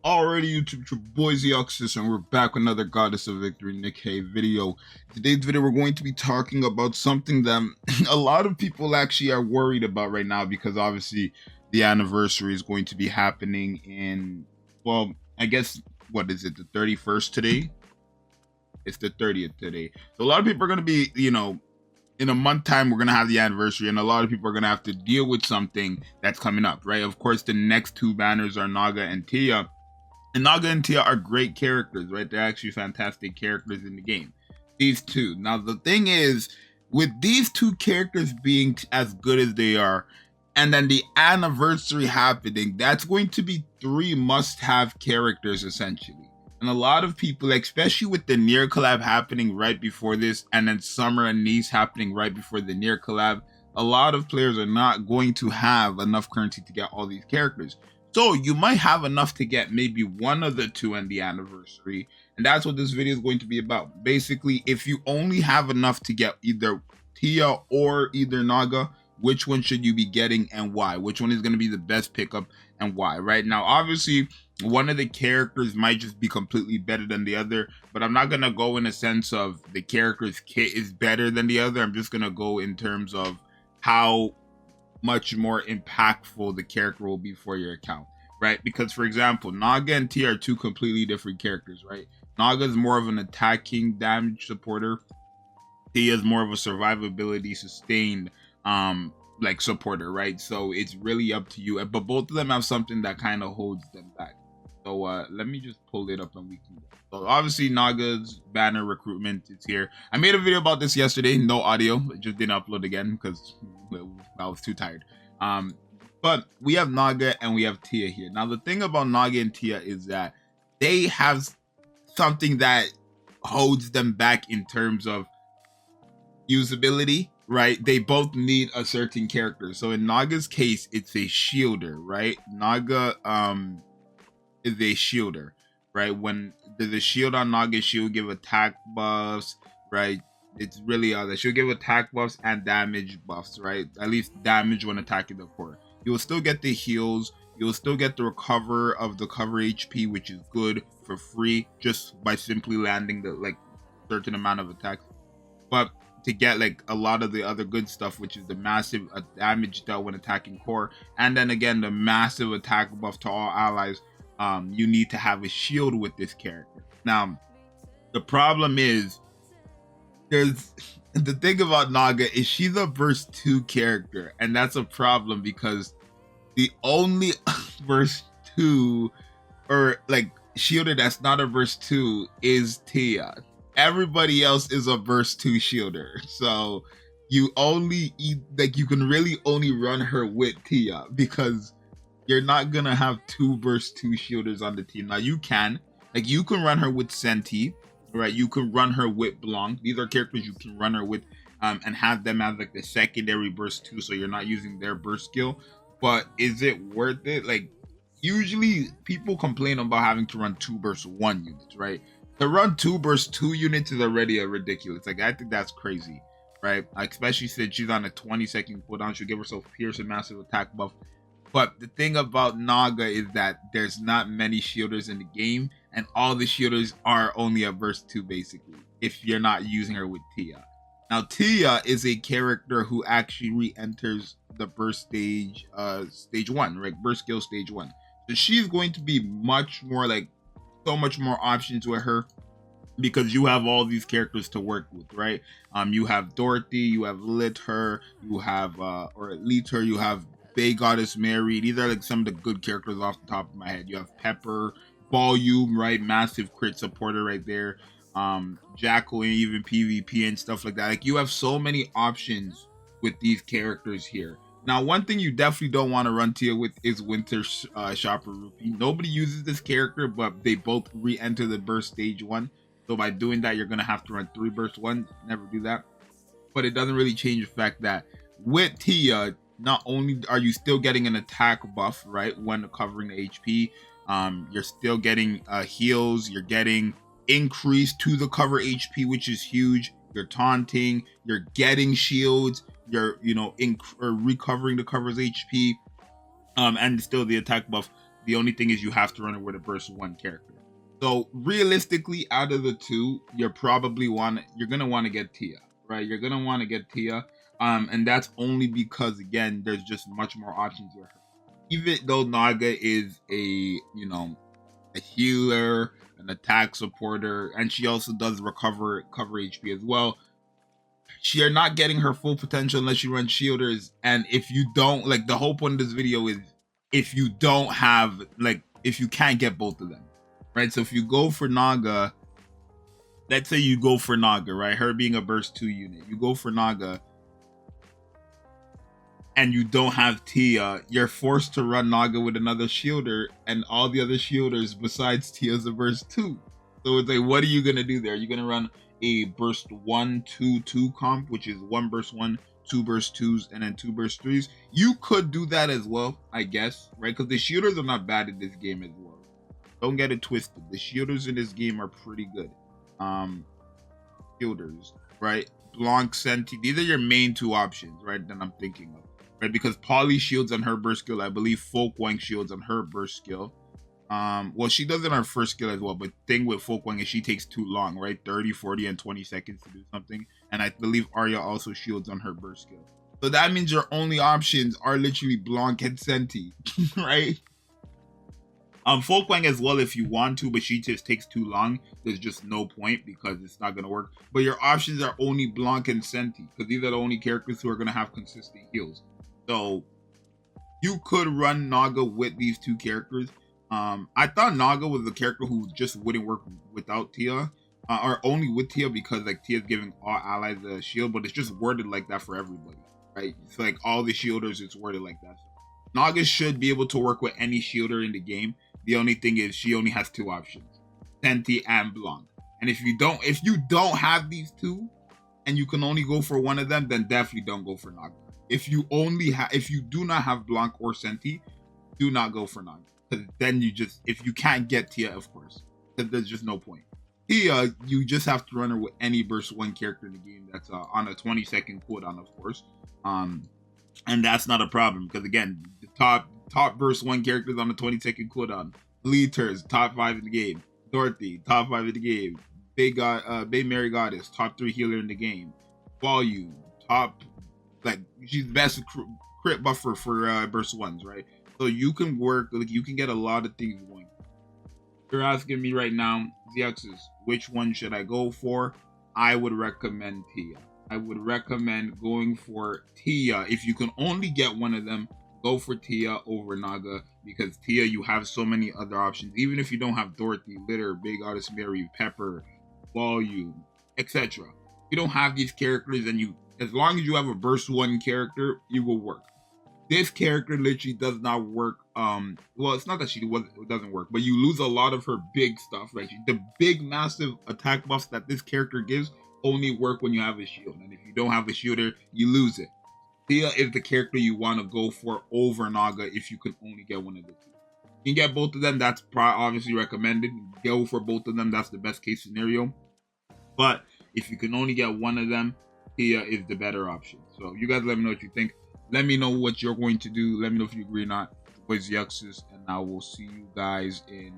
Already YouTube, your boy Zxous, and we're back with another Goddess of Victory Nikke video. Today's video, we're going to be talking about something that a lot of people actually are worried about right now, because obviously the anniversary is going to be happening in, well, I guess, what is it, the 31st today? It's the 30th today. So a lot of people are going to be, in a month time, we're going to have the anniversary, and a lot of people are going to have to deal with something that's coming up, right? Of course, the next two banners are Naga and Tia. And Naga and Tia are great characters, right? They're actually fantastic characters in the game. These two. Now, the thing is, with these two characters being as good as they are, and then the anniversary happening, that's going to be three must-have characters, essentially. And a lot of people, especially with the Nier collab happening right before this, and then Summer and Nice happening right before the Nier collab, a lot of players are not going to have enough currency to get all these characters. So you might have enough to get maybe one of the two on the anniversary. And that's what this video is going to be about. Basically, if you only have enough to get either Tia or either Naga, which one should you be getting and why? Which one is going to be the best pickup and why? Right now, obviously, one of the characters might just be completely better than the other, but I'm not going to go in a sense of the character's kit is better than the other. I'm just going to go in terms of how much more impactful the character will be for your account, right? Because, for example, Naga and Tia are two completely different characters, right? Naga is more of an attacking damage supporter. Tia is more of a survivability sustained like supporter, right? So it's really up to you, but both of them have something that kind of holds them back. So let me just pull it up and we can go. So obviously Naga's banner recruitment is here. I made a video about this yesterday, no audio. I just didn't upload again because I was too tired. But we have Naga and we have Tia here. Now the thing about Naga and Tia is that they have something that holds them back in terms of usability, right? They both need a certain character. So in Naga's case, it's a shielder, right? Naga is a shielder, right? When there's a shield on Naga, she'll give attack buffs, right? It's really that she'll give attack buffs and damage buffs, right? At least damage when attacking the core. You will still get the heals. You will still get the recover of the cover HP, which is good for free just by simply landing the certain amount of attacks. But to get like a lot of the other good stuff, which is the massive damage dealt when attacking core, and then again the massive attack buff to all allies, you need to have a shield with this character. Now, the problem is, there's the thing about Naga is she's a verse 2 character, and that's a problem because the only verse 2 or like shielder that's not a verse 2 is Tia. Everybody else is a verse 2 shielder, so you only you can really only run her with Tia because you're not gonna have two verse 2 shielders on the team. Now you can run her with Senti, right? You can run her with Blanc. These are characters you can run her with and have them as like the secondary burst 2, so you're not using their burst skill. But is it worth it? Like, usually people complain about having to run 2 burst 1 units, right? To run 2 burst 2 units is already a ridiculous. Like, I think that's crazy, right? Especially since she's on a 20-second cooldown. She'll give herself Pierce and massive attack buff. But the thing about Naga is that there's not many shielders in the game, and all the shielders are only a verse 2 basically, if you're not using her with Tia. Now Tia is a character who actually re-enters the burst stage, stage 1, right? Burst skill stage 1. So she's going to be much more so much more options with her, because you have all these characters to work with, right? You have Dorothy, you have Lither, you have Lither, you have Bay Goddess Mary. These are like some of the good characters off the top of my head. You have Pepper, Volume, right? Massive crit supporter right there. Jackal, and even PvP and stuff like that. Like, you have so many options with these characters here. Now, one thing you definitely don't want to run Tia with is Winter Shopper Rupee. Nobody uses this character, but they both re-enter the burst stage 1. So by doing that, you're going to have to run 3 burst 1. Never do that. But it doesn't really change the fact that with Tia, not only are you still getting an attack buff, right, when covering the HP, you're still getting heals, you're getting increase to the cover HP, which is huge. You're taunting, you're getting shields, you're recovering the cover's HP, and still the attack buff. The only thing is you have to run it with a burst 1 character. So realistically, out of the two, you're gonna want to get Tia, right? You're gonna want to get Tia, and that's only because again, there's just much more options with her. Even though Naga is a a healer, an attack supporter, and she also does cover HP as well. You're not getting her full potential unless you run shielders, and if you don't, like, the whole point of this video is if you don't have, like, if you can't get both of them. Right, so if you go for Naga, let's say you go for Naga, right? Her being a burst 2 unit, you go for Naga, and you don't have Tia, you're forced to run Naga with another shielder, and all the other shielders besides Tia's a burst 2. So it's like, what are you gonna do there? You're gonna run a burst 1-2-2 comp, which is 1 burst 1, 2 burst 2s, and then 2 burst 3s. You could do that as well, I guess, right? Because the shielders are not bad in this game as well. Don't get it twisted. The shielders in this game are pretty good. Shielders, right? Blanc, Senti. These are your main 2 options, right? That I'm thinking of, right? Because Polly shields on her burst skill. I believe Folkwang shields on her burst skill. Well, she does it on her first skill as well. But thing with Folkwang is she takes too long, right? 30, 40, and 20 seconds to do something. And I believe Arya also shields on her burst skill. So that means your only options are literally Blanc and Senti, right? Folkwang as well if you want to, but she just takes too long. There's just no point because it's not going to work. But your options are only Blanc and Senti, because these are the only characters who are going to have consistent heals. So you could run Naga with these 2 characters. I thought Naga was a character who just wouldn't work without Tia, or only with Tia, because like Tia's giving all allies a shield, but it's just worded like that for everybody, right? It's like all the shielders, it's worded like that. Naga should be able to work with any shielder in the game. The only thing is she only has 2 options, Senti and Blanc. And if you don't have these 2 and you can only go for one of them, then definitely don't go for Naga. If you do not have Blanc or Senti, do not go for Naga. Because then if you can't get Tia, of course, because there's just no point. Tia, you just have to run her with any burst 1 character in the game that's on a 20-second cooldown, of course. And that's not a problem, because again, the top burst 1 characters on a 20-second cooldown. Leeters, top 5 in the game. Dorothy, top 5 in the game. Bay Mary Goddess, top 3 healer in the game. Volume, top, like, she's best crit buffer for burst 1s, right? So you can work, like, you can get a lot of things going. You're asking me right now, Zxous, which one should I go for? I would recommend Tia. I would recommend going for Tia. If you can only get one of them, go for Tia over Naga, because Tia, you have so many other options. Even if you don't have Dorothy, Litter, Big Goddess Mary, Pepper, Volume, etc. You don't have these characters, and as long as you have a burst 1 character, it will work. This character literally does not work. Well, it's not that it doesn't work, but you lose a lot of her big stuff. Right, the big, massive attack buffs that this character gives only work when you have a shield, and if you don't have a shielder, you lose it. Tia is the character you want to go for over Naga if you can only get one of the 2. You can get both of them, that's obviously recommended. Go for both of them, that's the best case scenario. But if you can only get one of them, Tia is the better option. So you guys let me know what you think. Let me know what you're going to do. Let me know if you agree or not. It's your boy Zxous, and I will see you guys in